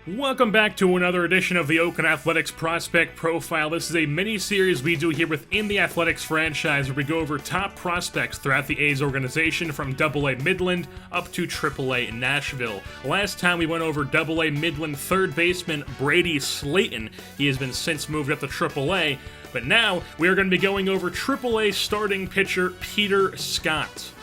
Welcome back to another edition of the Oakland Athletics Prospect Profile. This is a mini-series we do here within the Athletics franchise where we go over top prospects throughout the A's organization from AA Midland up to AAA Nashville. Last time we went over AA Midland third baseman Brady Slayton. He has been since moved up to AAA, but now we are going to be going over AAA starting pitcher Peter Scott.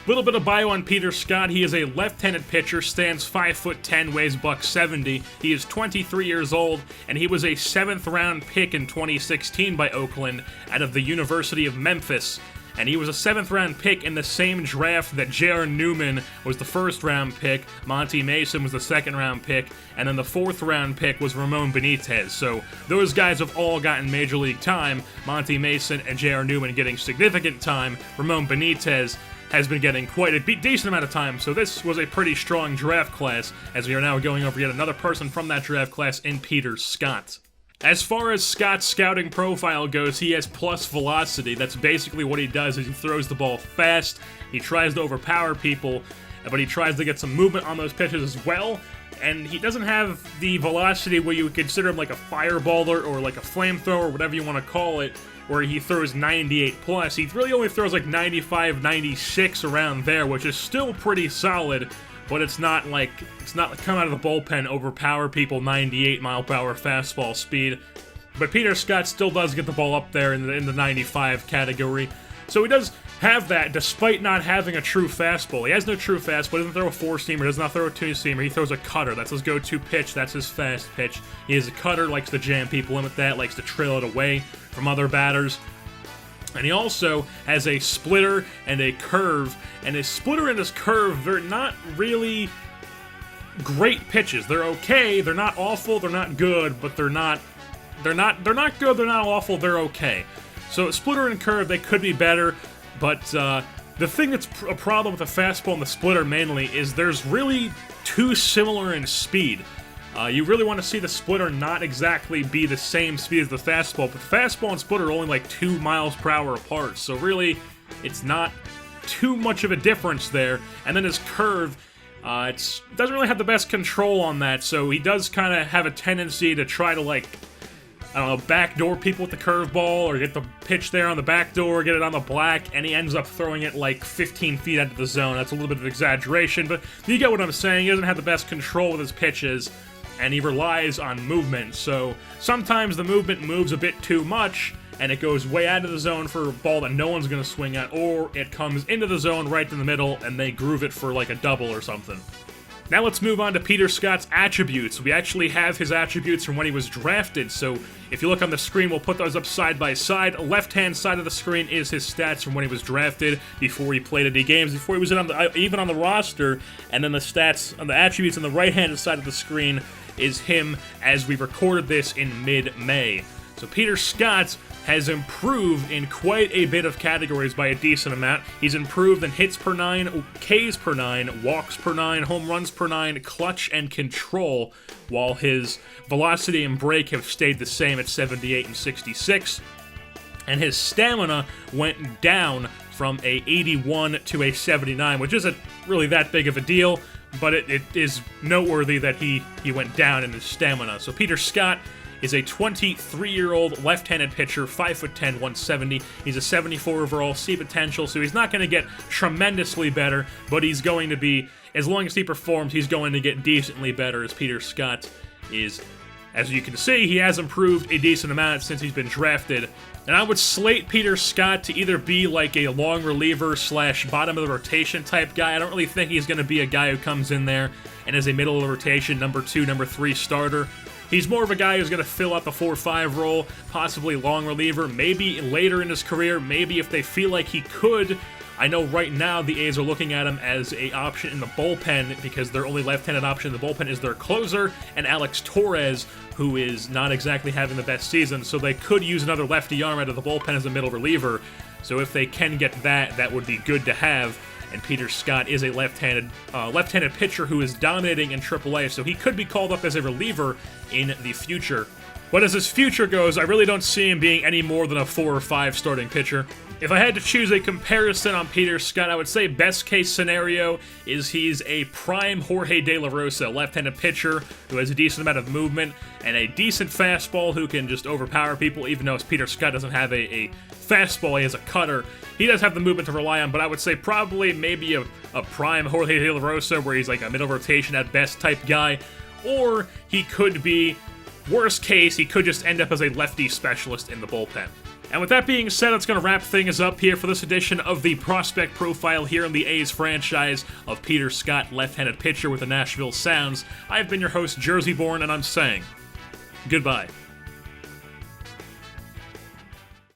Little bit of bio on Peter Scott. He is a left-handed pitcher, stands 5'10", weighs $170. He is 23 years old, and he was a 7th-round pick in 2016 by Oakland out of the University of Memphis. And he was a 7th-round pick in the same draft that J.R. Newman was the 1st-round pick, Monty Mason was the 2nd-round pick, and then the 4th-round pick was Ramon Benitez. So those guys have all gotten Major League time. Monty Mason and J.R. Newman getting significant time. Ramon Benitez has been getting quite a decent amount of time, so this was a pretty strong draft class, as we are now going over yet another person from that draft class in Peter Scott. As far as Scott's scouting profile goes, he has plus velocity. That's basically what he does, is he throws the ball fast, he tries to overpower people, but he tries to get some movement on those pitches as well, and he doesn't have the velocity where you would consider him like a fireballer or like a flamethrower, whatever you want to call it, where he throws 98 plus. He really only throws like 95, 96 around there, which is still pretty solid, but it's not like come out of the bullpen, overpower people, 98 mile per hour fastball speed. But Peter Scott still does get the ball up there in the 95 category. So he does have that despite not having a true fastball. He has no true fastball, he doesn't throw a 4-seamer, does not throw a 2-seamer, he throws a cutter. That's his go-to pitch, that's his fast pitch. He is a cutter, likes to jam people in with that, likes to trail it away from other batters. And he also has a splitter and a curve, and his splitter and his curve, they're not really great pitches. They're okay, they're not awful, they're not good, but they're not good, they're not awful, they're okay. So splitter and curve, they could be better, but the thing that's a problem with the fastball and the splitter mainly is there's really too similar in speed. You really want to see the splitter not exactly be the same speed as the fastball, but the fastball and splitter are only like 2 miles per hour apart, so really it's not too much of a difference there. And then his curve, it doesn't really have the best control on that, so he does kind of have a tendency to try to, like, I don't know, backdoor people with the curveball, or get the pitch there on the backdoor, get it on the black, and he ends up throwing it like 15 feet out of the zone. That's a little bit of exaggeration, but you get what I'm saying. He doesn't have the best control with his pitches, and he relies on movement. So sometimes the movement moves a bit too much, and it goes way out of the zone for a ball that no one's going to swing at, or it comes into the zone right in the middle, and they groove it for like a double or something. Now let's move on to Peter Scott's attributes. We actually have his attributes from when he was drafted, so if you look on the screen, we'll put those up side by side. Left-hand side of the screen is his stats from when he was drafted, before he played any games, before he was even on the roster, and then the stats on the attributes on the right-hand side of the screen is him as we recorded this in mid-May. So Peter Scott has improved in quite a bit of categories by a decent amount. He's improved in hits per 9, Ks per 9, walks per 9, home runs per 9, clutch and control, while his velocity and break have stayed the same at 78 and 66. And his stamina went down from a 81 to a 79, which isn't really that big of a deal, but it is noteworthy that he went down in his stamina. So Peter Scott is a 23-year-old left-handed pitcher, 5'10", 170. He's a 74 overall C potential, so he's not going to get tremendously better, but he's going to be, as long as he performs, he's going to get decently better, as Peter Scott is. As you can see, he has improved a decent amount since he's been drafted, and I would slate Peter Scott to either be like a long reliever / bottom of the rotation type guy. I don't really think he's going to be a guy who comes in there and is a middle of the rotation, number 2, number 3 starter. He's more of a guy who's going to fill out the 4-5 role, possibly long reliever, maybe later in his career, maybe if they feel like he could. I know right now the A's are looking at him as an option in the bullpen because their only left-handed option in the bullpen is their closer, and Alex Torres, who is not exactly having the best season, so they could use another lefty arm out of the bullpen as a middle reliever. So if they can get that, that would be good to have. And Peter Scott is a left-handed pitcher who is dominating in AAA, so he could be called up as a reliever in the future. But as his future goes, I really don't see him being any more than a 4 or 5 starting pitcher. If I had to choose a comparison on Peter Scott, I would say best case scenario is he's a prime Jorge De La Rosa, left-handed pitcher who has a decent amount of movement and a decent fastball who can just overpower people, even though Peter Scott doesn't have a fastball, he has a cutter. He does have the movement to rely on, but I would say probably maybe a prime Jorge De La Rosa where he's like a middle rotation at best type guy, or he could be, worst case, he could just end up as a lefty specialist in the bullpen. And with that being said, that's going to wrap things up here for this edition of the Prospect Profile here in the A's franchise of Peter Scott, left-handed pitcher with the Nashville Sounds. I've been your host, Jersey Born, and I'm saying goodbye.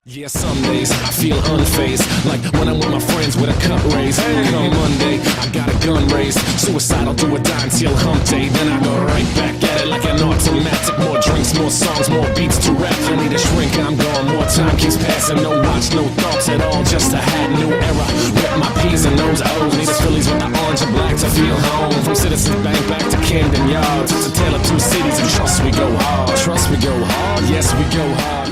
Yeah, some days I feel unfazed, like when I'm with my friends with a cup raised. Come Monday, I got a gun raised, suicidal do or die until hump day. Then I go right back at it like an automatic. More drinks, more songs, more beats to rap. I need a shrink, I'm gone, more time keeps passing. No watch, no thoughts at all, just a hat, new era. Rip my P's and those O's, need the Phillies with the orange and black to feel home. From Citizens Bank back to Camden Yards, it's a tale of two cities and trust we go hard. Trust we go hard, yes we go hard.